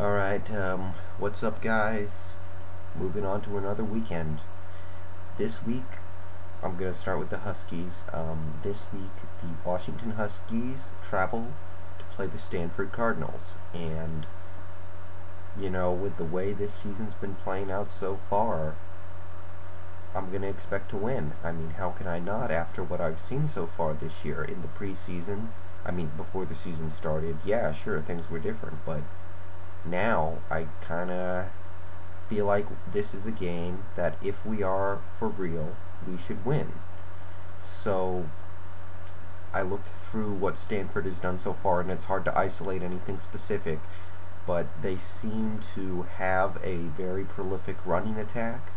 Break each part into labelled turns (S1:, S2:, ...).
S1: Alright, what's up, guys? Moving on to another weekend. This week, I'm going to start with the Huskies. This week, the Washington Huskies travel to play the Stanford Cardinals. And, with the way this season's been playing out so far, I'm going to expect to win. I mean, how can I not after what I've seen so far this year in the preseason? Before the season started, yeah, sure, things were different, but now I kind of feel like this is a game that if we are for real, we should win. So I looked through what Stanford has done so far, and it's hard to isolate anything specific, but they seem to have a very prolific running attack.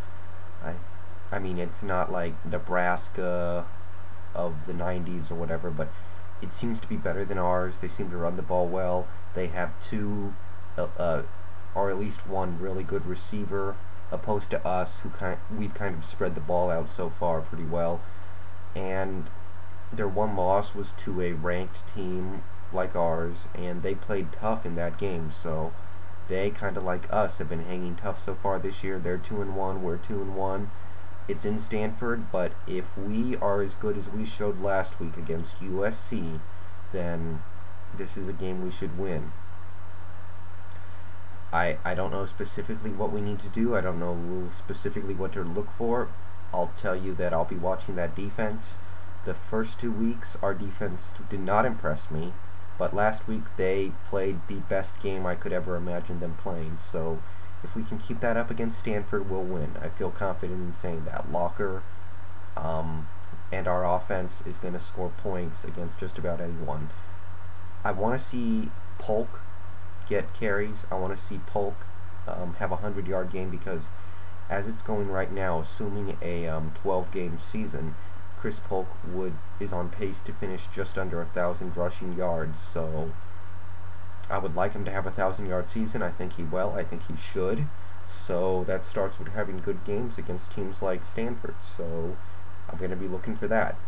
S1: I mean, it's not like Nebraska of the 90s or whatever, but it seems to be better than ours. They seem to run the ball well. They have or at least one really good receiver, opposed to us, we've kind of spread the ball out so far pretty well. And their one loss was to a ranked team like ours, and they played tough in that game. So they, kind of like us, have been hanging tough so far this year. They're 2-1, we're 2-1. It's in Stanford, but if we are as good as we showed last week against USC, then this is a game we should win. I don't know specifically what we need to do. I don't know specifically what to look for. I'll tell you that I'll be watching that defense. The first 2 weeks, our defense did not impress me, but last week they played the best game I could ever imagine them playing. So if we can keep that up against Stanford, we'll win. I feel confident in saying that. Locker and our offense is going to score points against just about anyone. I want to see Polk get carries. I want to see Polk have a 100-yard game, because as it's going right now, assuming a 12-game season, Chris Polk is on pace to finish just under 1,000 rushing yards. So I would like him to have a 1,000-yard season. I think he will. I think he should. So that starts with having good games against teams like Stanford. So I'm going to be looking for that.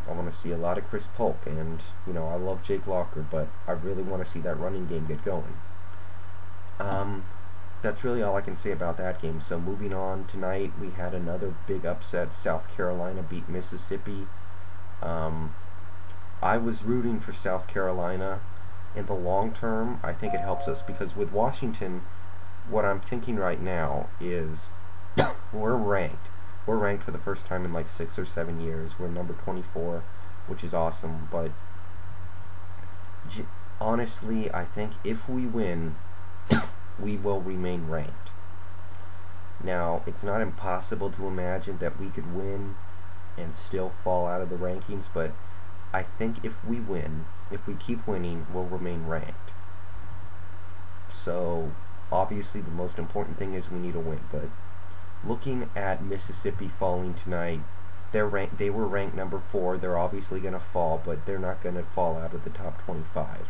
S1: I want to see a lot of Chris Polk, and I love Jake Locker, but I really want to see that running game get going. That's really all I can say about that game. So moving on, tonight we had another big upset. South Carolina beat Mississippi. I was rooting for South Carolina. In the long term, I think it helps us, because with Washington, what I'm thinking right now is we're ranked. We're ranked for the first time in like 6 or 7 years. We're number 24, which is awesome. But honestly, I think if we win, we will remain ranked. Now, it's not impossible to imagine that we could win and still fall out of the rankings, but I think if we win, if we keep winning, we'll remain ranked. So, obviously the most important thing is we need a win, but looking at Mississippi falling tonight, they were ranked number 4. They're obviously going to fall, but they're not going to fall out of the top 25.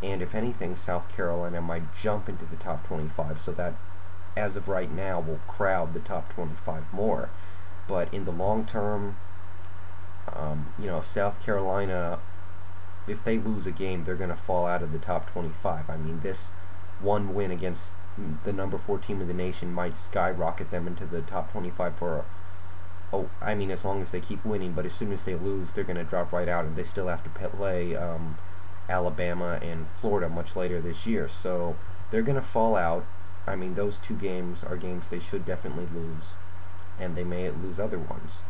S1: And if anything, South Carolina might jump into the top 25, so that, as of right now, will crowd the top 25 more. But in the long term, South Carolina, if they lose a game, they're going to fall out of the top 25. I mean, this one win against the number 4 team in the nation might skyrocket them into the top 25 as long as they keep winning. But as soon as they lose, they're going to drop right out, and they still have to play Alabama and Florida much later this year. So they're going to fall out. I mean, those 2 games are games they should definitely lose, and they may lose other ones.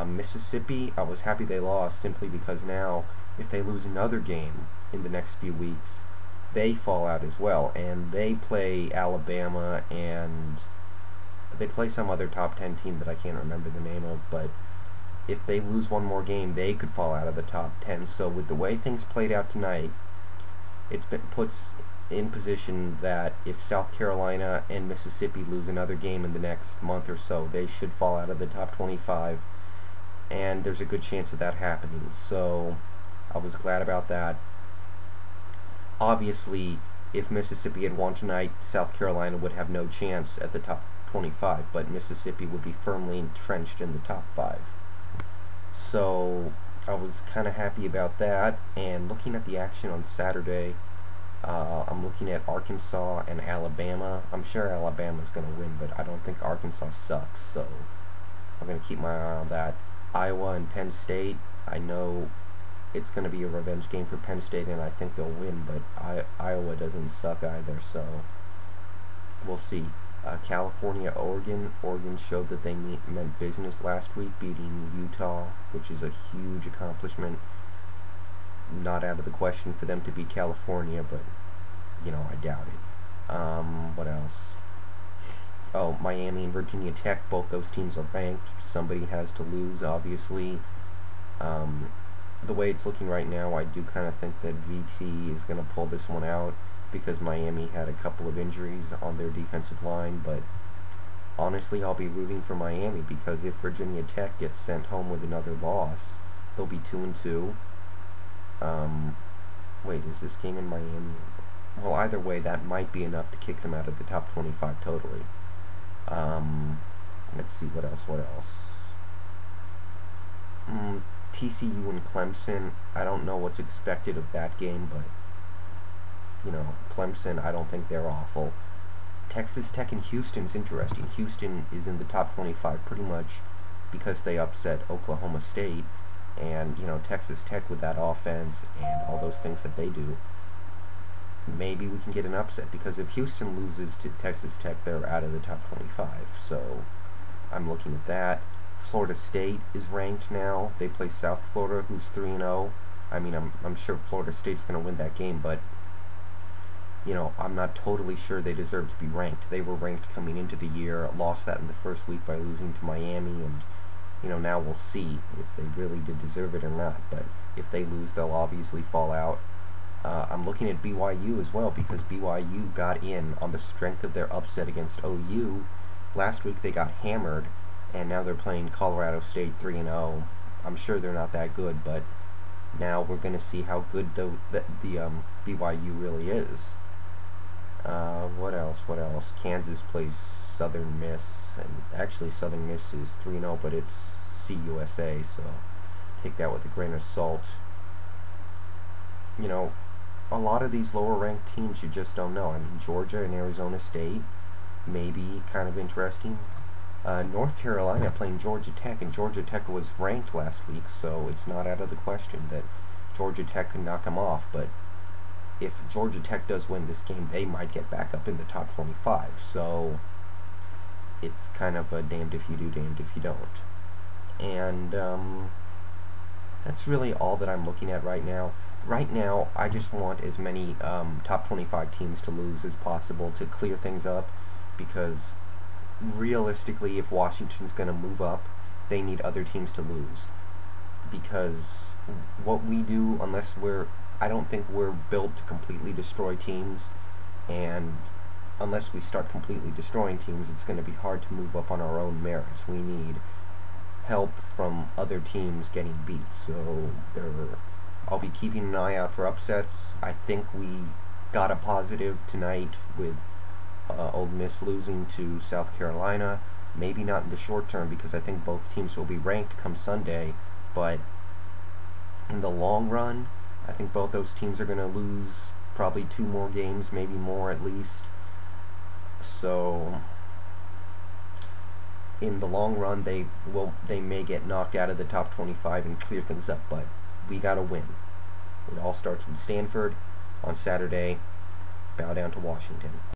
S1: Mississippi, I was happy they lost, simply because now, if they lose another game in the next few weeks, they fall out as well, and they play Alabama, and they play some other top 10 team that I can't remember the name of, but if they lose one more game, they could fall out of the top 10. So with the way things played out tonight, puts in position that if South Carolina and Mississippi lose another game in the next month or so, they should fall out of the top 25, and there's a good chance of that happening. So I was glad about that. Obviously, if Mississippi had won tonight, South Carolina would have no chance at the top 25, but Mississippi would be firmly entrenched in the top 5. So I was kind of happy about that. And looking at the action on Saturday, I'm looking at Arkansas and Alabama. I'm sure Alabama's going to win, but I don't think Arkansas sucks, so I'm going to keep my eye on that. Iowa and Penn State, I know it's going to be a revenge game for Penn State, and I think they'll win, but Iowa doesn't suck either, so we'll see. California, Oregon. Oregon showed that they meant business last week, beating Utah, which is a huge accomplishment. Not out of the question for them to beat California, but, you know, I doubt it. What else? Oh, Miami and Virginia Tech, both those teams are ranked. Somebody has to lose, obviously. The way it's looking right now, I do kind of think that VT is going to pull this one out, because Miami had a couple of injuries on their defensive line, but honestly, I'll be rooting for Miami, because if Virginia Tech gets sent home with another loss, they'll be 2-2. Wait, is this game in Miami? Well, either way, that might be enough to kick them out of the top 25 totally. Let's see, what else? TCU and Clemson, I don't know what's expected of that game, but you know, Clemson, I don't think they're awful. Texas Tech and Houston's interesting. Houston is in the top 25 pretty much because they upset Oklahoma State, and you know, Texas Tech with that offense and all those things that they do, maybe we can get an upset, because if Houston loses to Texas Tech, they're out of the top 25. So I'm looking at that. Florida State is ranked now. They play South Florida, who's 3-0. I mean, I'm sure Florida State's going to win that game, but you know, I'm not totally sure they deserve to be ranked. They were ranked coming into the year, lost that in the first week by losing to Miami, and you know, now we'll see if they really did deserve it or not. But if they lose, they'll obviously fall out. I'm looking at BYU as well, because BYU got in on the strength of their upset against OU. Last week they got hammered, and now they're playing Colorado State 3-0. I'm sure they're not that good, but now we're going to see how good the BYU really is. What else? Kansas plays Southern Miss, and actually Southern Miss is 3-0, but it's CUSA, so take that with a grain of salt. You know, a lot of these lower ranked teams you just don't know. I mean, Georgia and Arizona State may be kind of interesting. North Carolina playing Georgia Tech, and Georgia Tech was ranked last week, so it's not out of the question that Georgia Tech could knock them off. But if Georgia Tech does win this game, they might get back up in the top 25. So it's kind of a damned if you do, damned if you don't. And that's really all that I'm looking at right now. Right now, I just want as many top 25 teams to lose as possible to clear things up, because realistically, if Washington's going to move up, they need other teams to lose. Because what we do, I don't think we're built to completely destroy teams, and unless we start completely destroying teams, it's going to be hard to move up on our own merits. We need help from other teams getting beat. So I'll be keeping an eye out for upsets. I think we got a positive tonight with Ole Miss losing to South Carolina. Maybe not in the short term, because I think both teams will be ranked come Sunday, but in the long run, I think both those teams are going to lose probably 2 more games, maybe more at least. So in the long run, they may get knocked out of the top 25 and clear things up, but we got to win. It all starts with Stanford on Saturday. Bow down to Washington.